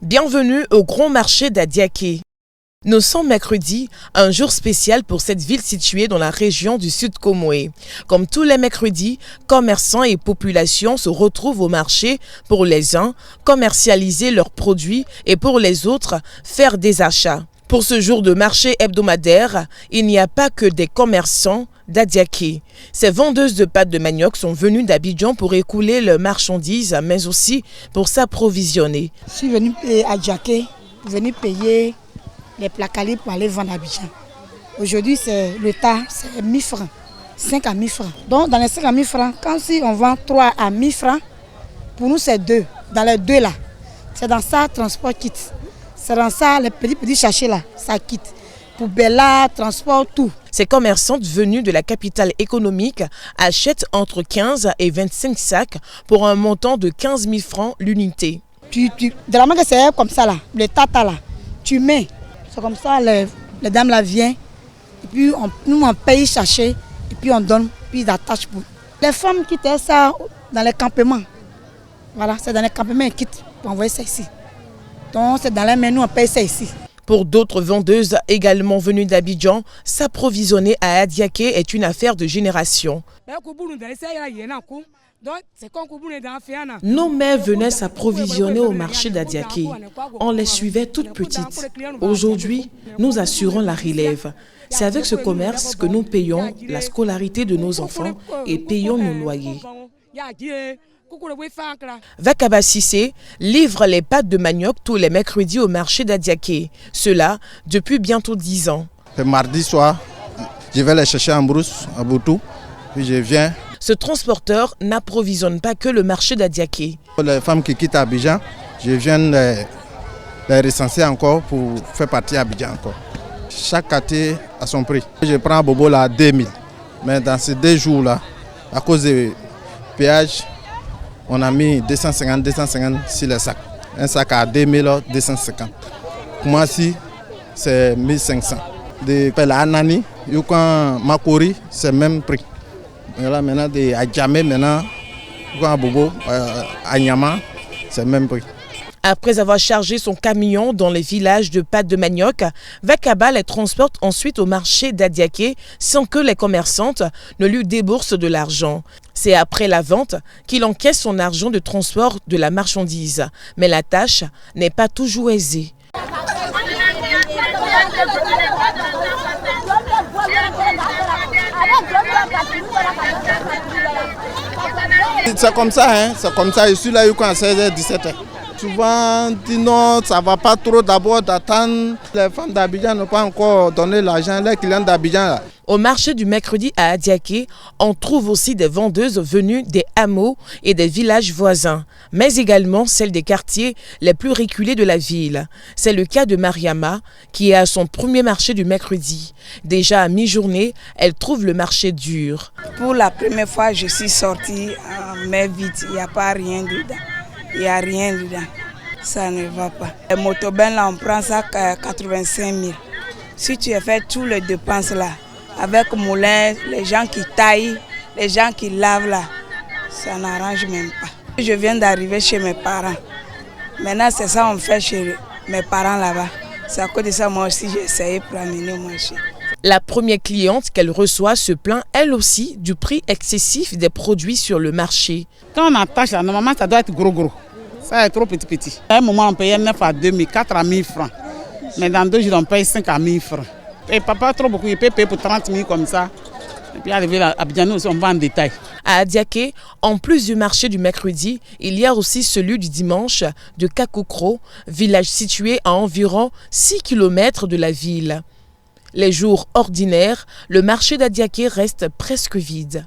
Bienvenue au Grand Marché d'Adiaké. Nous sommes mercredi, un jour spécial pour cette ville située dans la région du Sud Comoé. Comme tous les mercredis, commerçants et populations se retrouvent au marché pour les uns, commercialiser leurs produits et pour les autres, faire des achats. Pour ce jour de marché hebdomadaire, il n'y a pas que des commerçants d'Adiaké. Ces vendeuses de pâtes de manioc sont venues d'Abidjan pour écouler leurs marchandises, mais aussi pour s'approvisionner. Je suis venue à Adiaké, venue payer les placaliers pour aller vendre à Abidjan. Aujourd'hui, c'est le tas, c'est 1000 francs, 5 à 1000 francs. Donc, dans les 5 à 1000 francs, quand si on vend 3 à 1000 francs, pour nous, c'est 2. Dans les 2 là, c'est dans ça, transport quitte. C'est dans ça, les petits sachets là, ça quitte. Poubelle là, transport, tout. Ces commerçantes venues de la capitale économique achètent entre 15 et 25 sacs pour un montant de 15 000 francs l'unité. De la manière que c'est comme ça là, les tatas là, tu mets. C'est comme ça, les dames là viennent, et puis nous on paye sachet, et puis on donne, puis ils attachent pour. Les femmes quittent ça dans les campements. Voilà, c'est dans les campements qu'ils quittent pour envoyer ça ici. Donc c'est dans les mains, nous on paye ça ici. Pour d'autres vendeuses également venues d'Abidjan, s'approvisionner à Adiaké est une affaire de génération. Nos mères venaient s'approvisionner au marché d'Adiaké. On les suivait toutes petites. Aujourd'hui, nous assurons la relève. C'est avec ce commerce que nous payons la scolarité de nos enfants et payons nos loyers. Vakaba Sissé livre les pâtes de manioc tous les mercredis au marché d'Adiaké. Cela depuis bientôt 10 ans. Le mardi soir, je vais les chercher en brousse, à Boutou, puis je viens. Ce transporteur n'approvisionne pas que le marché d'Adiaké. Les femmes qui quittent Abidjan, je viens les recenser encore pour faire partie d'Abidjan encore. Chaque quartier a son prix. Je prends Bobo là à 2000. Mais dans ces 2 jours-là, à cause du péage, on a mis 250 sur les sacs. Un sac à 2250. Pour moi, si c'est 1500. De Anani, Yukan Makori, c'est le même prix. Là, maintenant, de Adjamé, maintenant, à Bobo, à Nyama, c'est le même prix. Après avoir chargé son camion dans les villages de pâtes de manioc, Vakaba les transporte ensuite au marché d'Adiaké sans que les commerçantes ne lui déboursent de l'argent. C'est après la vente qu'il encaisse son argent de transport de la marchandise. Mais la tâche n'est pas toujours aisée. C'est comme ça, hein? C'est comme ça. Je suis là à 16h, 17h. Souvent, dit non, ça ne va pas trop d'abord d'attendre. Les femmes d'Abidjan n'ont pas encore donné l'argent, les clients d'Abidjan. Au marché du mercredi à Adiaké, on trouve aussi des vendeuses venues des hameaux et des villages voisins, mais également celles des quartiers les plus reculés de la ville. C'est le cas de Mariama, qui est à son premier marché du mercredi. Déjà à mi-journée, elle trouve le marché dur. Pour la première fois, je suis sortie mais vite, il n'y a pas rien dedans. Il n'y a rien dedans. Ça ne va pas. Les motoben là, on prend ça 85 000. Si tu as fait tous les dépenses là, avec moulin, les gens qui taillent, les gens qui lavent là, ça n'arrange même pas. Je viens d'arriver chez mes parents. Maintenant, c'est ça qu'on fait chez mes parents là-bas. C'est à cause de ça, moi aussi, j'ai essayé pour amener au marché. La première cliente qu'elle reçoit se plaint elle aussi du prix excessif des produits sur le marché. Quand on attache là, normalement ça doit être gros. Ça est trop petit. À un moment on payait 9 à 2000, 4 à 1000 francs. Mais dans 2 jours on paye 5 à 1000 francs. Et papa trop beaucoup, il peut payer pour 30 000 comme ça. Et puis arrivé à Abidjan, on vend en détail. À Adiaké, en plus du marché du mercredi, il y a aussi celui du dimanche de Kakoukro, village situé à environ 6 km de la ville. Les jours ordinaires, le marché d'Adiaké reste presque vide.